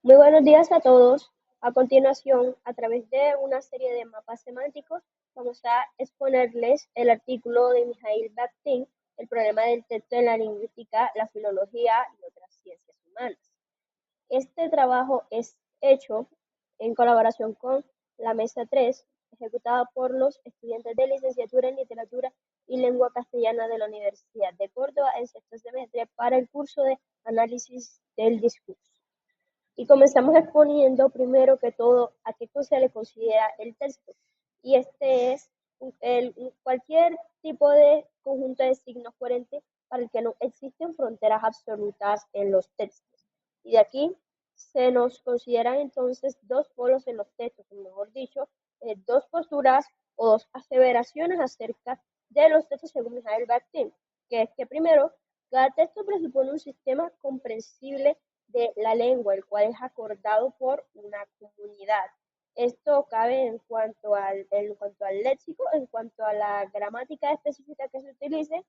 Muy buenos días a todos. A continuación, a través de una serie de mapas semánticos, vamos a exponerles el artículo de Mikhail Bakhtin, El problema del texto en la lingüística, la filología y otras ciencias humanas. Este trabajo es hecho en colaboración con la Mesa 3, ejecutada por los estudiantes de licenciatura en literatura y lengua castellana de la Universidad de Córdoba en sexto semestre para el curso de análisis del discurso. Y comenzamos exponiendo primero que todo a qué cosa le considera el texto. Y este es cualquier tipo de conjunto de signos coherentes para el que no existen fronteras absolutas en los textos. Y de aquí se nos consideran entonces dos polos en los textos, o mejor dicho, dos posturas o dos aseveraciones acerca de los textos según Michael Bakhtin, que es que primero, cada texto presupone un sistema comprensible de la lengua, el cual es acordado por una comunidad. Esto cabe en cuanto al léxico, en cuanto a la gramática específica que se utilice,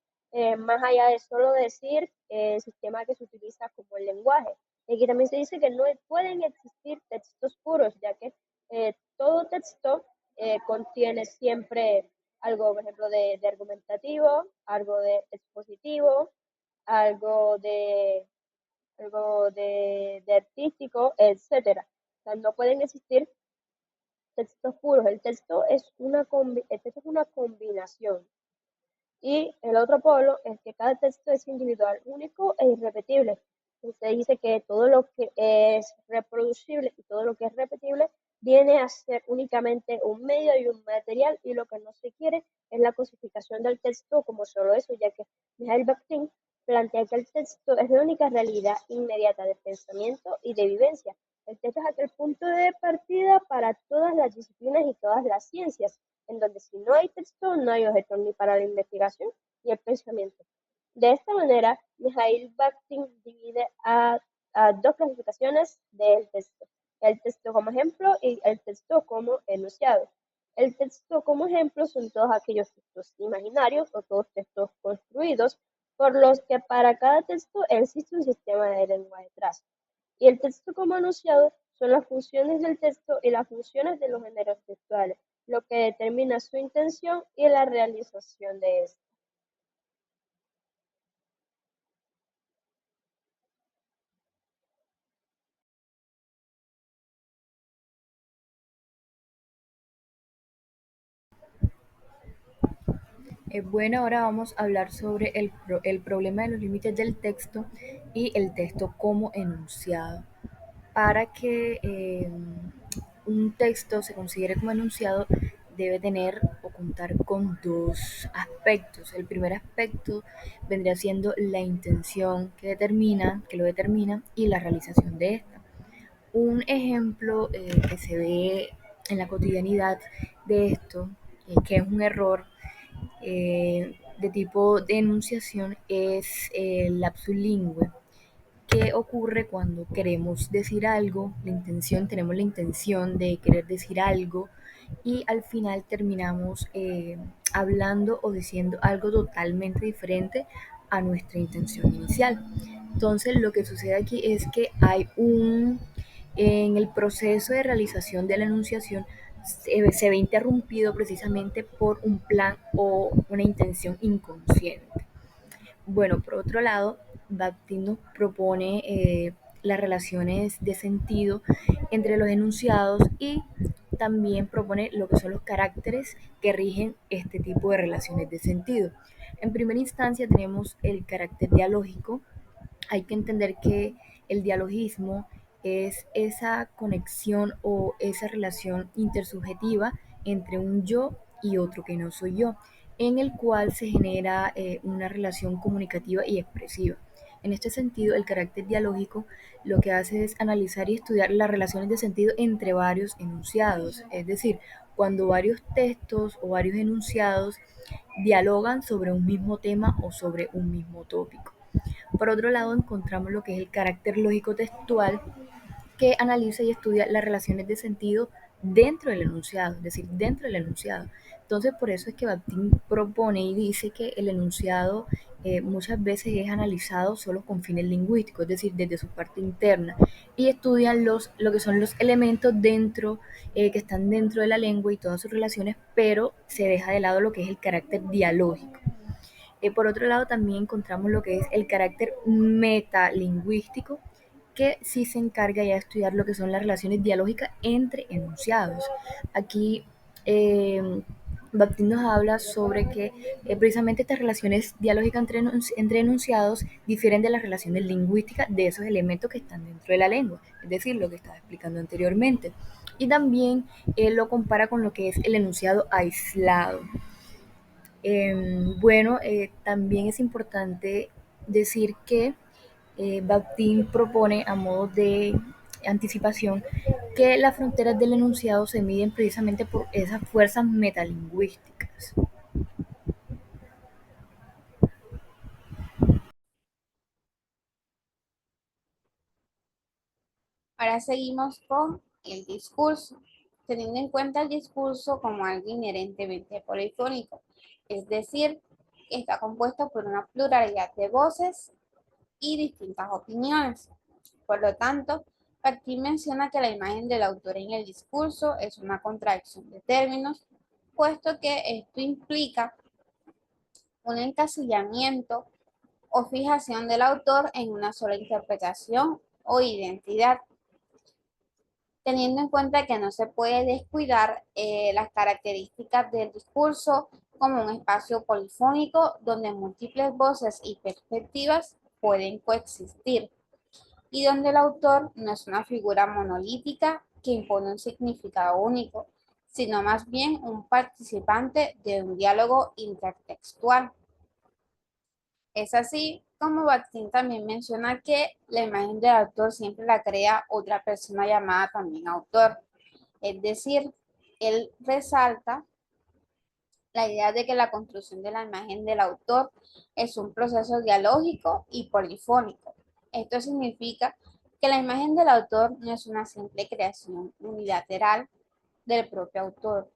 más allá de solo decir el sistema que se utiliza como el lenguaje. Y aquí también se dice que no pueden existir textos puros, ya que todo texto contiene siempre algo, por ejemplo, de argumentativo, algo de expositivo, algo de algo de artístico, etcétera. O sea, no pueden existir textos puros. El texto es una combinación. Y el otro polo es que cada texto es individual, único e irrepetible. Se dice que todo lo que es reproducible y todo lo que es repetible viene a ser únicamente un medio y un material, y lo que no se quiere es la cosificación del texto como solo eso, ya que Michael Bakhtin plantea que el texto es la única realidad inmediata de pensamiento y de vivencia. El texto es aquel punto de partida para todas las disciplinas y todas las ciencias, en donde si no hay texto, no hay objeto ni para la investigación ni el pensamiento. De esta manera, Mikhail Bakhtin divide a dos clasificaciones del texto: el texto como ejemplo y el texto como enunciado. El texto como ejemplo son todos aquellos textos imaginarios o todos textos construidos por los que para cada texto existe un sistema de lengua detrás. Y el texto como enunciado son las funciones del texto y las funciones de los géneros textuales, lo que determina su intención y la realización de ésta. Bueno, ahora vamos a hablar sobre el problema de los límites del texto y el texto como enunciado. Para que un texto se considere como enunciado, debe tener o contar con dos aspectos. El primer aspecto vendría siendo la intención que lo determina, y la realización de esta. Un ejemplo que se ve en la cotidianidad de esto, que es un error de tipo de enunciación, es el lapsus lingüe. ¿Qué ocurre cuando queremos decir algo? Tenemos la intención de querer decir algo y al final terminamos hablando o diciendo algo totalmente diferente a nuestra intención inicial. Entonces lo que sucede aquí es que en el proceso de realización de la enunciación se ve interrumpido precisamente por un plan o una intención inconsciente. Bueno, por otro lado, Bakhtin nos propone las relaciones de sentido entre los enunciados, y también propone lo que son los caracteres que rigen este tipo de relaciones de sentido. En primera instancia tenemos el carácter dialógico. Hay que entender que el dialogismo es esa conexión o esa relación intersubjetiva entre un yo y otro que no soy yo, en el cual se genera una relación comunicativa y expresiva. En este sentido, el carácter dialógico lo que hace es analizar y estudiar las relaciones de sentido entre varios enunciados, es decir, cuando varios textos o varios enunciados dialogan sobre un mismo tema o sobre un mismo tópico. Por otro lado, encontramos lo que es el carácter lógico textual, que analiza y estudia las relaciones de sentido dentro del enunciado, es decir, dentro del enunciado. Entonces, por eso es que Bakhtin propone y dice que el enunciado muchas veces es analizado solo con fines lingüísticos, es decir, desde su parte interna, y estudian lo que son los elementos dentro, que están dentro de la lengua y todas sus relaciones, pero se deja de lado lo que es el carácter dialógico. Por otro lado, también encontramos lo que es el carácter metalingüístico, que sí se encarga ya de estudiar lo que son las relaciones dialógicas entre enunciados. Aquí Bakhtin nos habla sobre que precisamente estas relaciones dialógicas entre enunciados difieren de las relaciones lingüísticas de esos elementos que están dentro de la lengua, es decir, lo que estaba explicando anteriormente. Y también él lo compara con lo que es el enunciado aislado. También es importante decir que Bakhtin propone a modo de anticipación que las fronteras del enunciado se miden precisamente por esas fuerzas metalingüísticas. Ahora seguimos con el discurso, teniendo en cuenta el discurso como algo inherentemente polifónico, es decir, que está compuesto por una pluralidad de voces y distintas opiniones. Por lo tanto, aquí menciona que la imagen del autor en el discurso es una contradicción de términos, puesto que esto implica un encasillamiento o fijación del autor en una sola interpretación o identidad, teniendo en cuenta que no se puede descuidar las características del discurso como un espacio polifónico donde múltiples voces y perspectivas pueden coexistir y donde el autor no es una figura monolítica que impone un significado único, sino más bien un participante de un diálogo intertextual. Es así como Bakhtin también menciona que la imagen del autor siempre la crea otra persona llamada también autor. Es decir, él resalta la idea de que la construcción de la imagen del autor es un proceso dialógico y polifónico. Esto significa que la imagen del autor no es una simple creación unilateral del propio autor,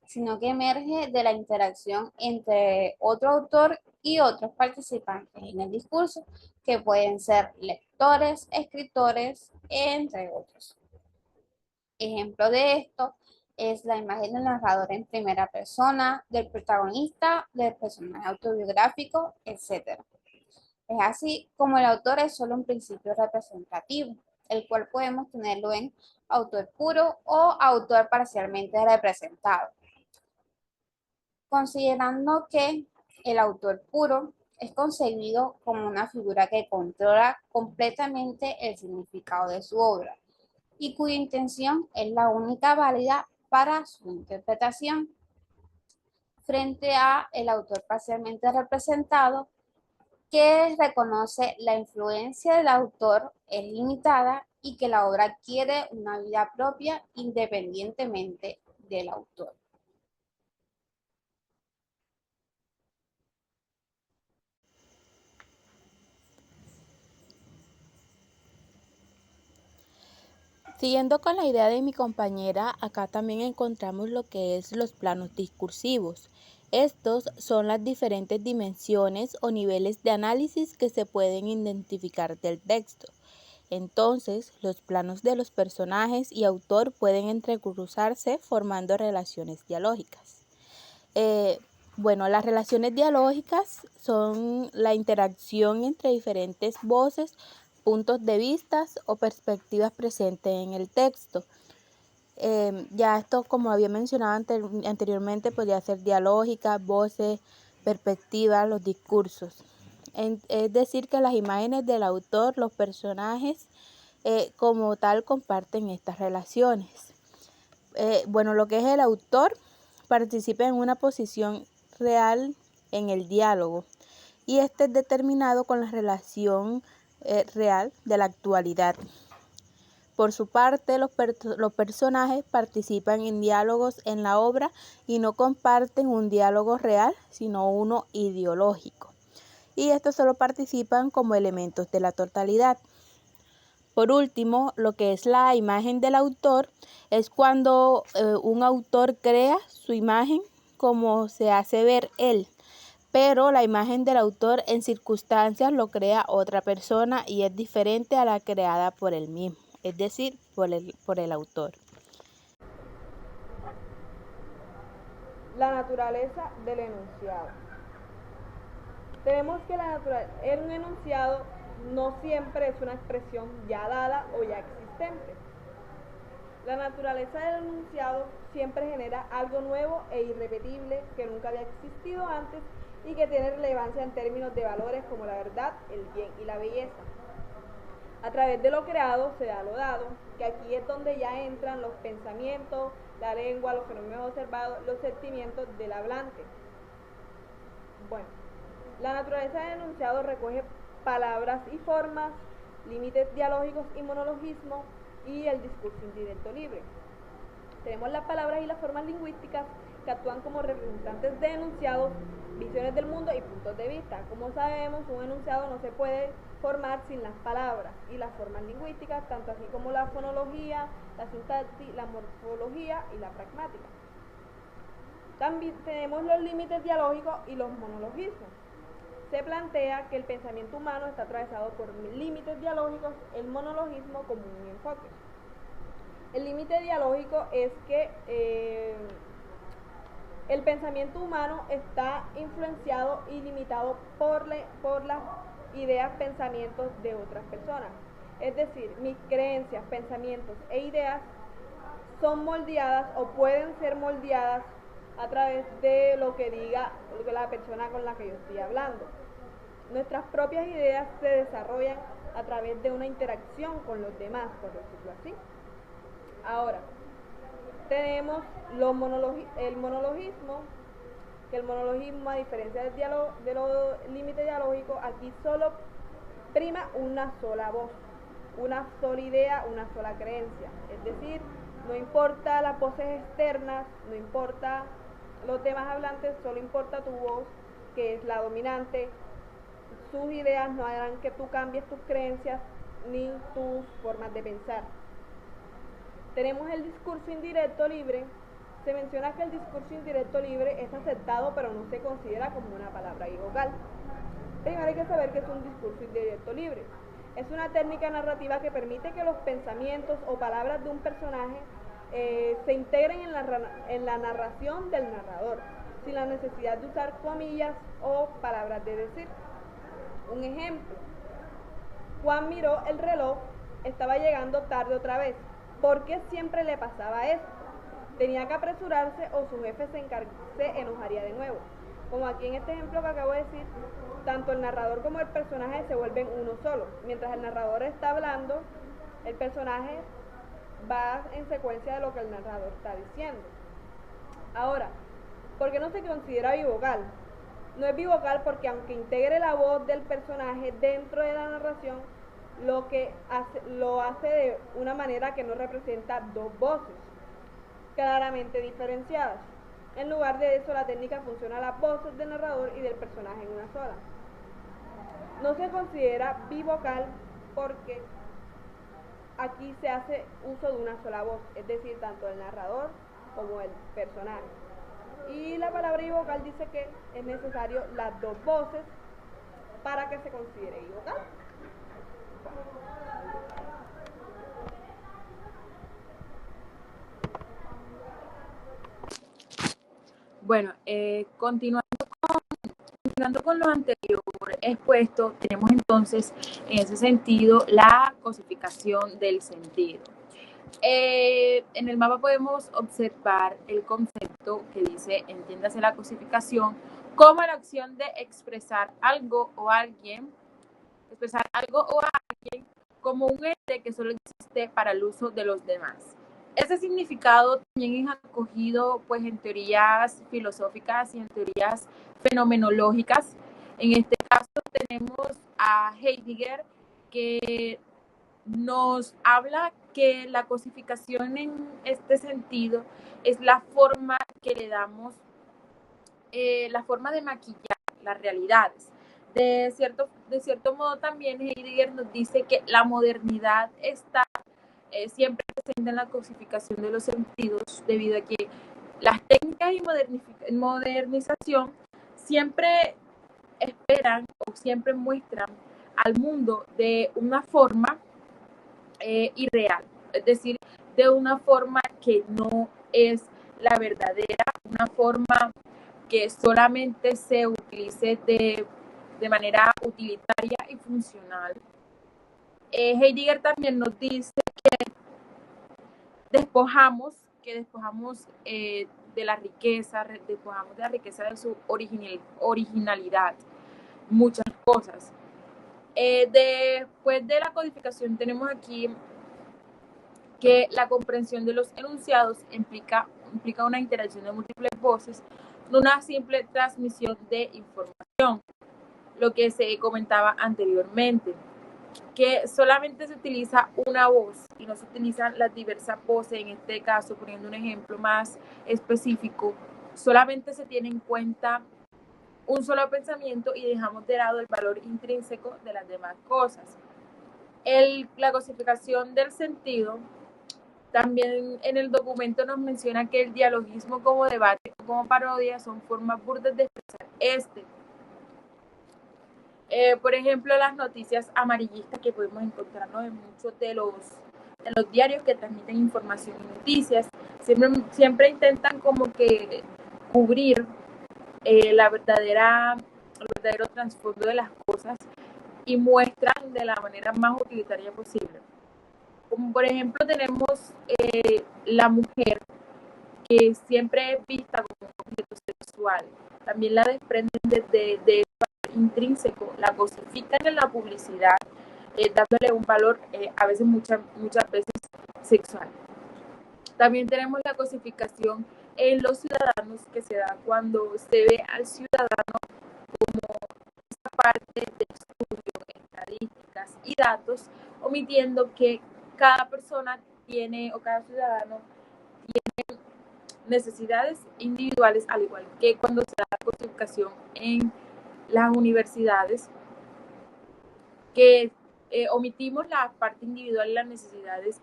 sino que emerge de la interacción entre otro autor y otros participantes en el discurso, que pueden ser lectores, escritores, entre otros. Ejemplo de esto es la imagen del narrador en primera persona, del protagonista, del personaje autobiográfico, etc. Es así como el autor es solo un principio representativo, el cual podemos tenerlo en autor puro o autor parcialmente representado. Considerando que el autor puro es concebido como una figura que controla completamente el significado de su obra y cuya intención es la única válida para su interpretación, frente a el autor parcialmente representado, que reconoce la influencia del autor es limitada y que la obra adquiere una vida propia independientemente del autor. Siguiendo con la idea de mi compañera, acá también encontramos lo que es los planos discursivos. Estos son las diferentes dimensiones o niveles de análisis que se pueden identificar del texto. Entonces, los planos de los personajes y autor pueden entrecruzarse formando relaciones dialógicas. Las relaciones dialógicas son la interacción entre diferentes voces, puntos de vista o perspectivas presentes en el texto. Ya esto, como había mencionado anteriormente, podría ser dialógica, voces, perspectivas, los discursos. Es decir, que las imágenes del autor, los personajes, como tal, comparten estas relaciones. Lo que es el autor participa en una posición real en el diálogo y este es determinado con la relación real de la actualidad. Por su parte, los personajes participan en diálogos en la obra y no comparten un diálogo real, sino uno ideológico. Y estos solo participan como elementos de la totalidad. Por último, lo que es la imagen del autor es cuando un autor crea su imagen como se hace ver él, pero la imagen del autor en circunstancias lo crea otra persona y es diferente a la creada por él mismo, es decir, por el autor. La naturaleza del enunciado. Tenemos que un enunciado no siempre es una expresión ya dada o ya existente. La naturaleza del enunciado siempre genera algo nuevo e irrepetible que nunca había existido antes y que tiene relevancia en términos de valores como la verdad, el bien y la belleza. A través de lo creado se da lo dado, que aquí es donde ya entran los pensamientos, la lengua, los fenómenos observados, los sentimientos del hablante. Bueno, la naturaleza del enunciado recoge palabras y formas, límites dialógicos y monologismos y el discurso indirecto libre. Tenemos las palabras y las formas lingüísticas que actúan como representantes de enunciados, visiones del mundo y puntos de vista. Como sabemos, un enunciado no se puede formar sin las palabras y las formas lingüísticas, tanto así como la fonología, la sintaxis, la morfología y la pragmática. También tenemos los límites dialógicos y los monologismos. Se plantea que el pensamiento humano está atravesado por límites dialógicos, el monologismo como un enfoque. El límite dialógico es que el pensamiento humano está influenciado y limitado por las ideas, pensamientos de otras personas. Es decir, mis creencias, pensamientos e ideas son moldeadas o pueden ser moldeadas a través de lo que diga la persona con la que yo estoy hablando. Nuestras propias ideas se desarrollan a través de una interacción con los demás, por decirlo así. Ahora, tenemos el monologismo, que el monologismo, a diferencia de los límites dialógicos, aquí solo prima una sola voz, una sola idea, una sola creencia. Es decir, no importa las voces externas, no importa los demás hablantes, solo importa tu voz, que es la dominante. Sus ideas no harán que tú cambies tus creencias ni tus formas de pensar. Tenemos el discurso indirecto libre. Se menciona que el discurso indirecto libre es aceptado, pero no se considera como una palabra bivocal. Primero hay que saber qué es un discurso indirecto libre. Es una técnica narrativa que permite que los pensamientos o palabras de un personaje se integren en la narración del narrador, sin la necesidad de usar comillas o palabras de decir. Un ejemplo: Juan miró el reloj, estaba llegando tarde otra vez. ¿Por qué siempre le pasaba esto? Tenía que apresurarse o su jefe se enojaría de nuevo. Como aquí en este ejemplo que acabo de decir, tanto el narrador como el personaje se vuelven uno solo. Mientras el narrador está hablando, el personaje va en secuencia de lo que el narrador está diciendo. Ahora, ¿por qué no se considera bivocal? No es bivocal porque aunque integre la voz del personaje dentro de la narración, lo hace de una manera que no representa dos voces claramente diferenciadas. En lugar de eso, la técnica funciona las voces del narrador y del personaje en una sola. No se considera bivocal porque aquí se hace uso de una sola voz, es decir, tanto el narrador como el personaje. Y la palabra bivocal dice que es necesario las dos voces para que se considere bivocal. Bueno, continuando con lo anterior expuesto, tenemos entonces en ese sentido la cosificación del sentido. En el mapa podemos observar el concepto que dice, entiéndase la cosificación como la acción de expresar algo o alguien como un ente que solo existe para el uso de los demás. Ese significado también es acogido pues en teorías filosóficas y en teorías fenomenológicas. En este caso tenemos a Heidegger, que nos habla que la cosificación en este sentido es la forma que le damos, la forma de maquillar las realidades. De cierto modo también Heidegger nos dice que la modernidad está siempre presente en la cosificación de los sentidos, debido a que las técnicas y modernización siempre esperan o siempre muestran al mundo de una forma irreal, es decir, de una forma que no es la verdadera, una forma que solamente se utilice de manera utilitaria y funcional. Heidegger también nos dice despojamos, de la riqueza, despojamos de la riqueza de su originalidad, muchas cosas. Después de la codificación tenemos aquí que la comprensión de los enunciados implica una interacción de múltiples voces, no una simple transmisión de información, lo que se comentaba anteriormente, que solamente se utiliza una voz y no se utilizan las diversas voces. En este caso, poniendo un ejemplo más específico, solamente se tiene en cuenta un solo pensamiento y dejamos de lado el valor intrínseco de las demás cosas. La cosificación del sentido, también en el documento nos menciona que el dialogismo como debate o como parodia son formas burdas de expresar por ejemplo, las noticias amarillistas que podemos encontrarnos en muchos de los diarios que transmiten información y noticias, siempre intentan como que cubrir el verdadero trasfondo de las cosas y muestran de la manera más utilitaria posible. Como por ejemplo tenemos la mujer que siempre es vista como un objeto sexual, también la desprenden de intrínseco, la cosifican en la publicidad, dándole un valor a veces, muchas veces sexual. También tenemos la cosificación en los ciudadanos, que se da cuando se ve al ciudadano como esta parte de estudio, estadísticas y datos, omitiendo que cada persona tiene, o cada ciudadano tiene necesidades individuales, al igual que cuando se da la cosificación en las universidades, que omitimos la parte individual y las necesidades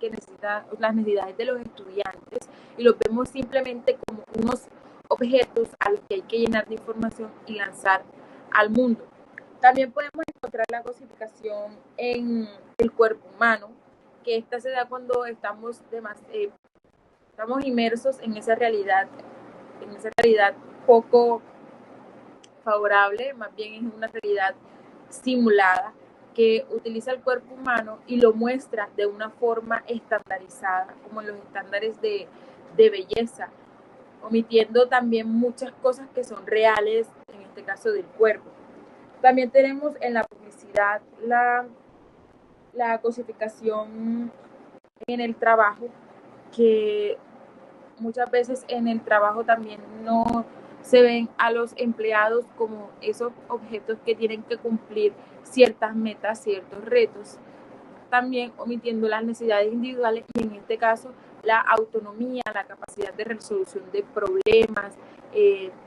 las necesidades de los estudiantes, y los vemos simplemente como unos objetos a los que hay que llenar de información y lanzar al mundo. También podemos encontrar la cosificación en el cuerpo humano, que esta se da cuando estamos inmersos en esa realidad poco favorable, más bien es una realidad simulada que utiliza el cuerpo humano y lo muestra de una forma estandarizada, como los estándares de belleza, omitiendo también muchas cosas que son reales, en este caso del cuerpo. También tenemos en la publicidad la cosificación en el trabajo, que muchas veces en el trabajo también no se ven a los empleados como esos objetos que tienen que cumplir ciertas metas, ciertos retos, también omitiendo las necesidades individuales y en este caso la autonomía, la capacidad de resolución de problemas,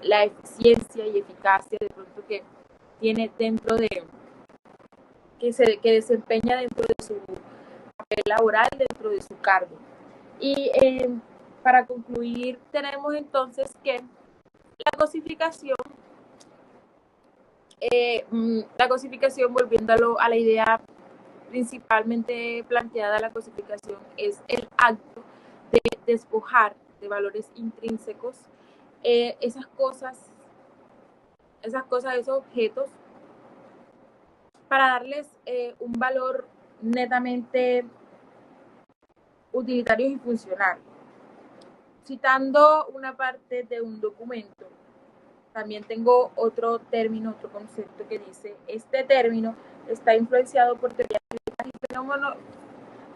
la eficiencia y eficacia de pronto que tiene dentro de, que desempeña dentro de su papel laboral, dentro de su cargo. Y para concluir, tenemos entonces que la cosificación, volviendo a la idea principalmente planteada, la cosificación es el acto de despojar de valores intrínsecos esas cosas, esos objetos, para darles un valor netamente utilitario y funcional. Citando una parte de un documento, también tengo otro término, otro concepto que dice: este término está influenciado por teorías y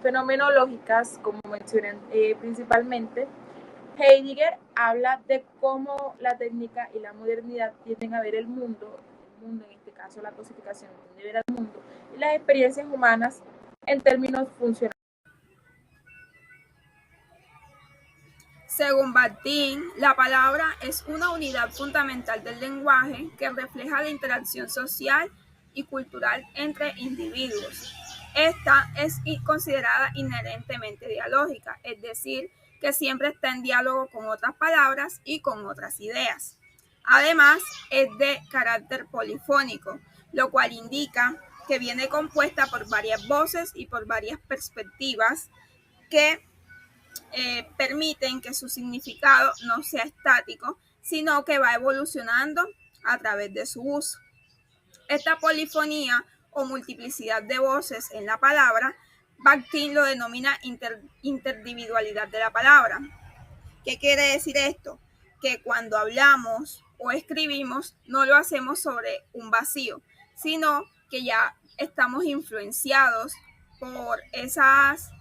fenomenológicas, como mencionan principalmente. Heidegger habla de cómo la técnica y la modernidad tienden a ver el mundo, en este caso la cosificación tiende a ver al mundo y las experiencias humanas en términos funcionales. Según Bakhtin, la palabra es una unidad fundamental del lenguaje que refleja la interacción social y cultural entre individuos. Esta es considerada inherentemente dialógica, es decir, que siempre está en diálogo con otras palabras y con otras ideas. Además, es de carácter polifónico, lo cual indica que viene compuesta por varias voces y por varias perspectivas que permiten que su significado no sea estático, sino que va evolucionando a través de su uso. Esta polifonía o multiplicidad de voces en la palabra, Bakhtin lo denomina interindividualidad de la palabra. ¿Qué quiere decir esto? Que cuando hablamos o escribimos no lo hacemos sobre un vacío, sino que ya estamos influenciados por esas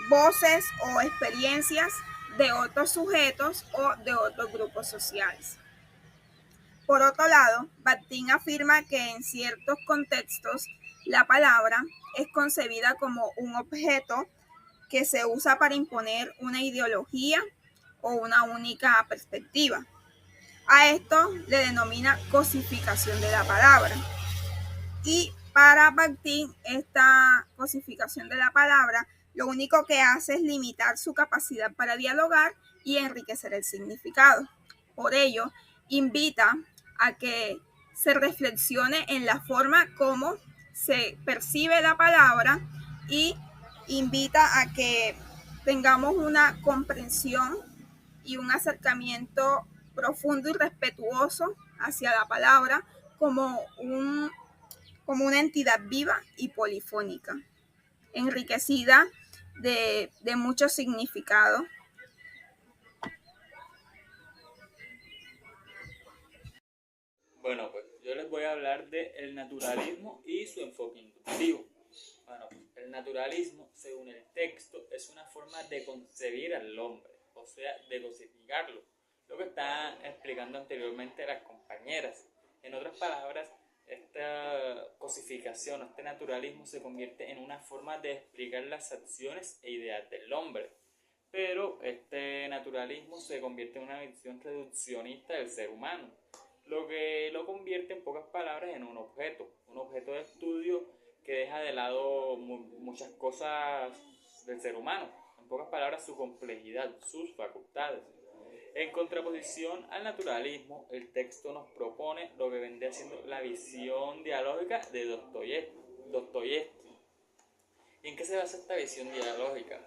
voces o experiencias de otros sujetos o de otros grupos sociales. Por otro lado, Bakhtin afirma que en ciertos contextos la palabra es concebida como un objeto que se usa para imponer una ideología o una única perspectiva. A esto le denomina cosificación de la palabra. Y para Bakhtin, esta cosificación de la palabra lo único que hace es limitar su capacidad para dialogar y enriquecer el significado. Por ello, invita a que se reflexione en la forma como se percibe la palabra y invita a que tengamos una comprensión y un acercamiento profundo y respetuoso hacia la palabra como una entidad viva y polifónica, enriquecida de muchos significados. Bueno, pues yo les voy a hablar del naturalismo y su enfoque inductivo. Bueno, el naturalismo, según el texto, es una forma de concebir al hombre, o sea, de cosificarlo, lo que está explicando anteriormente las compañeras. En otras palabras, esta cosificación, este naturalismo se convierte en una forma de explicar las acciones e ideas del hombre. Pero este naturalismo se convierte en una visión reduccionista del ser humano, lo que lo convierte en pocas palabras en un objeto de estudio que deja de lado muchas cosas del ser humano, en pocas palabras su complejidad, sus facultades. En contraposición al naturalismo, el texto nos propone lo que vendría siendo la visión dialógica de Dostoyevsky. ¿Y en qué se basa esta visión dialógica?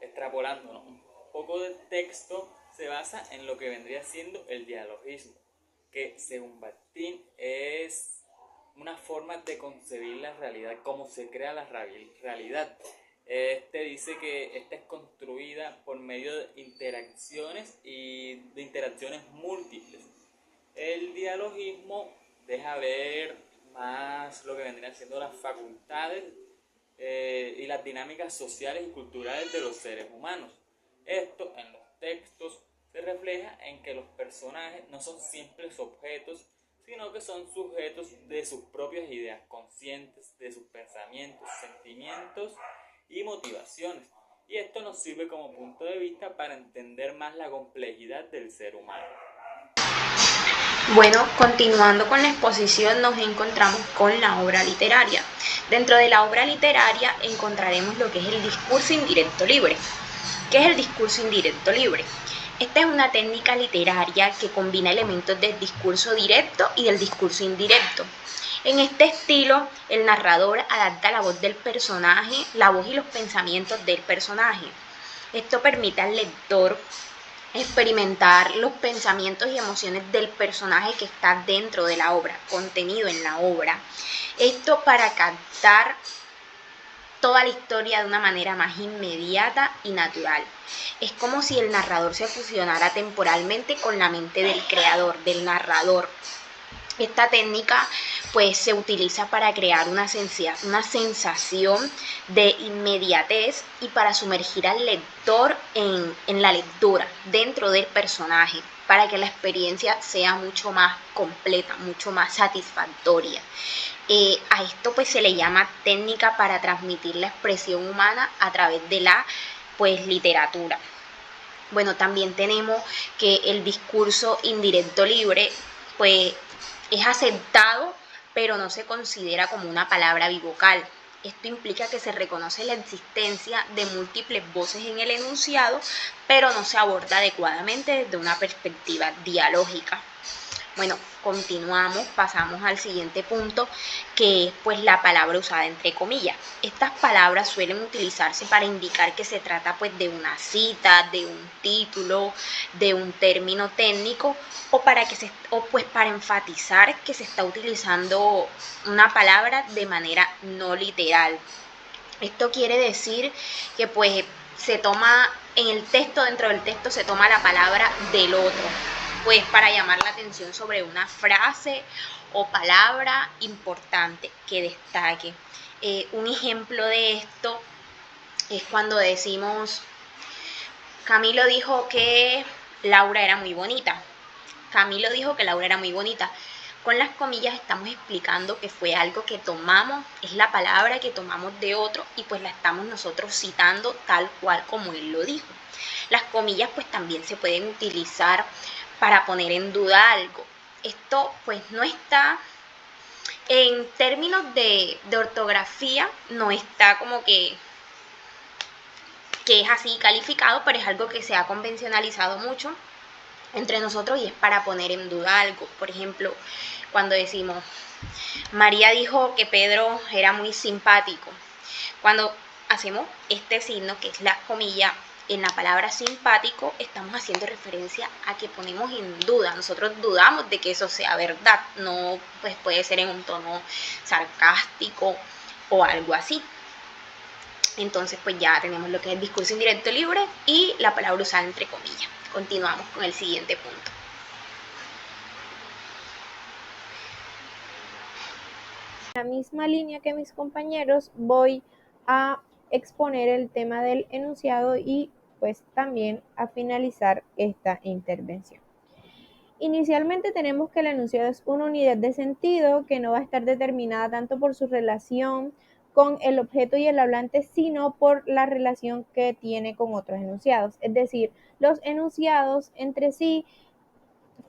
Extrapolándonos un poco del texto, se basa en lo que vendría siendo el dialogismo, que según Bakhtin es una forma de concebir la realidad, cómo se crea la realidad. Este dice que esta es construida por medio de interacciones y de interacciones múltiples. El dialogismo deja ver más lo que vendrían siendo las facultades y las dinámicas sociales y culturales de los seres humanos. Esto en los textos se refleja en que los personajes no son simples objetos, sino que son sujetos de sus propias ideas conscientes, de sus pensamientos, sentimientos y motivaciones. Y esto nos sirve como punto de vista para entender más la complejidad del ser humano. Bueno, continuando con la exposición nos encontramos con la obra literaria. Dentro de la obra literaria encontraremos lo que es el discurso indirecto libre. ¿Qué es el discurso indirecto libre? Esta es una técnica literaria que combina elementos del discurso directo y del discurso indirecto. En este estilo, el narrador adapta la voz del personaje, la voz y los pensamientos del personaje. Esto permite al lector experimentar los pensamientos y emociones del personaje que está dentro de la obra, contenido en la obra. Esto para captar toda la historia de una manera más inmediata y natural. Es como si el narrador se fusionara temporalmente con la mente del creador, del narrador. Esta técnica pues se utiliza para crear una sensación de inmediatez y para sumergir al lector en la lectura, dentro del personaje, para que la experiencia sea mucho más completa, mucho más satisfactoria. A esto pues se le llama técnica para transmitir la expresión humana a través de la literatura. Bueno, también tenemos que el discurso indirecto libre pues es aceptado, pero no se considera como una palabra bivocal. Esto implica que se reconoce la existencia de múltiples voces en el enunciado, pero no se aborda adecuadamente desde una perspectiva dialógica. Bueno, continuamos, pasamos al siguiente punto, que es pues la palabra usada entre comillas. Estas palabras suelen utilizarse para indicar que se trata pues de una cita, de un título, de un término técnico, o para enfatizar que se está utilizando una palabra de manera no literal. Esto quiere decir que pues se toma en el texto, dentro del texto se toma la palabra del otro, pues para llamar la atención sobre una frase o palabra importante que destaque. Un ejemplo de esto es cuando decimos, Camilo dijo que Laura era muy bonita. Camilo dijo que Laura era muy bonita. Con las comillas estamos explicando que fue algo que tomamos, es la palabra que tomamos de otro y pues la estamos nosotros citando tal cual como él lo dijo. Las comillas pues también se pueden utilizar para poner en duda algo. Esto pues no está, en términos de ortografía, no está como que es así calificado, pero es algo que se ha convencionalizado mucho entre nosotros y es para poner en duda algo. Por ejemplo, cuando decimos, María dijo que Pedro era muy simpático. Cuando hacemos este signo, que es la comilla, en la palabra simpático, estamos haciendo referencia a que ponemos en duda. Nosotros dudamos de que eso sea verdad. No, pues puede ser en un tono sarcástico o algo así. Entonces pues ya tenemos lo que es el discurso indirecto libre y la palabra usada entre comillas. Continuamos con el siguiente punto. En la misma línea que mis compañeros voy a exponer el tema del enunciado y pues también a finalizar esta intervención. Inicialmente tenemos que el enunciado es una unidad de sentido que no va a estar determinada tanto por su relación con el objeto y el hablante, sino por la relación que tiene con otros enunciados. Es decir, los enunciados entre sí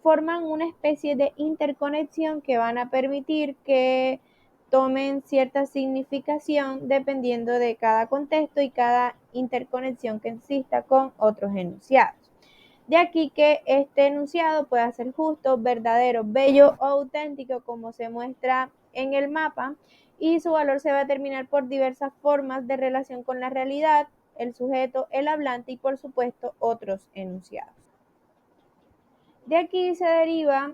forman una especie de interconexión que van a permitir que tomen cierta significación dependiendo de cada contexto y cada interconexión que exista con otros enunciados. De aquí que este enunciado pueda ser justo, verdadero, bello o auténtico, como se muestra en el mapa, y su valor se va a determinar por diversas formas de relación con la realidad, el sujeto, el hablante y por supuesto otros enunciados. De aquí se deriva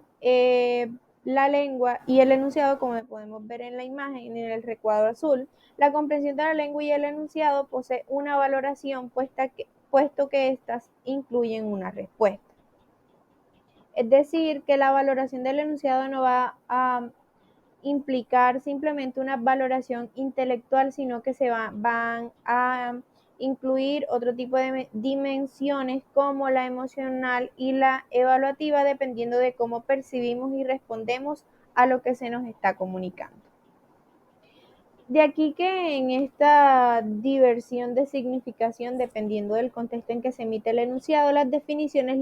la lengua y el enunciado, como podemos ver en la imagen en el recuadro azul. La comprensión de la lengua y el enunciado posee una valoración puesto que éstas incluyen una respuesta. Es decir, que la valoración del enunciado no va a implicar simplemente una valoración intelectual, sino que van a incluir otro tipo de dimensiones como la emocional y la evaluativa, dependiendo de cómo percibimos y respondemos a lo que se nos está comunicando. De aquí que en esta diversión de significación, dependiendo del contexto en que se emite el enunciado, las definiciones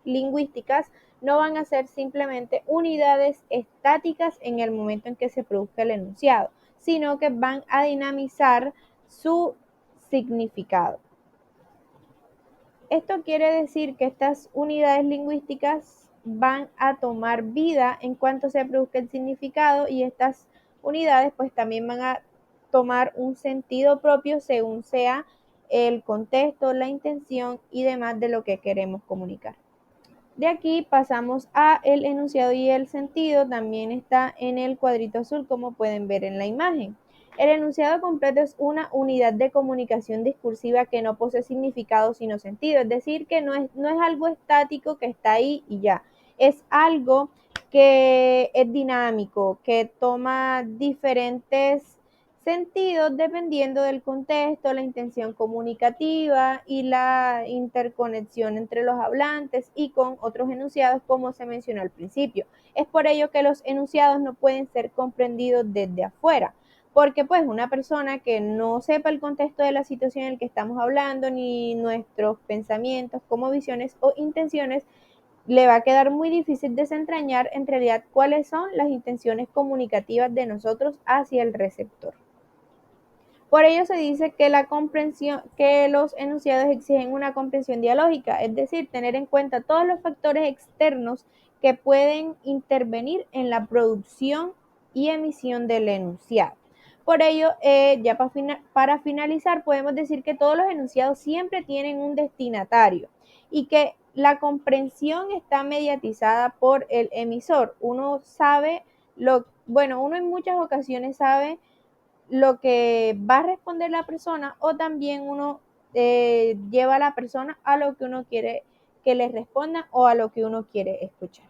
lingüísticas no van a ser simplemente unidades estáticas en el momento en que se produzca el enunciado, sino que van a dinamizar su significado. Esto quiere decir que estas unidades lingüísticas van a tomar vida en cuanto se produzca el significado y estas unidades pues también van a tomar un sentido propio según sea el contexto, la intención y demás de lo que queremos comunicar. De aquí pasamos a el enunciado y el sentido, también está en el cuadrito azul como pueden ver en la imagen. El enunciado completo es una unidad de comunicación discursiva que no posee significado sino sentido, es decir, que no es algo estático que está ahí y ya, es algo que es dinámico, que toma diferentes sentidos dependiendo del contexto, la intención comunicativa y la interconexión entre los hablantes y con otros enunciados, como se mencionó al principio. Es por ello que los enunciados no pueden ser comprendidos desde afuera, porque pues una persona que no sepa el contexto de la situación en la que estamos hablando, ni nuestros pensamientos como visiones o intenciones, le va a quedar muy difícil desentrañar en realidad cuáles son las intenciones comunicativas de nosotros hacia el receptor. Por ello se dice que los enunciados exigen una comprensión dialógica, es decir, tener en cuenta todos los factores externos que pueden intervenir en la producción y emisión del enunciado. Por ello, ya para finalizar, podemos decir que todos los enunciados siempre tienen un destinatario y que la comprensión está mediatizada por el emisor. Uno en muchas ocasiones sabe lo que va a responder la persona, o también uno lleva a la persona a lo que uno quiere que le responda o a lo que uno quiere escuchar.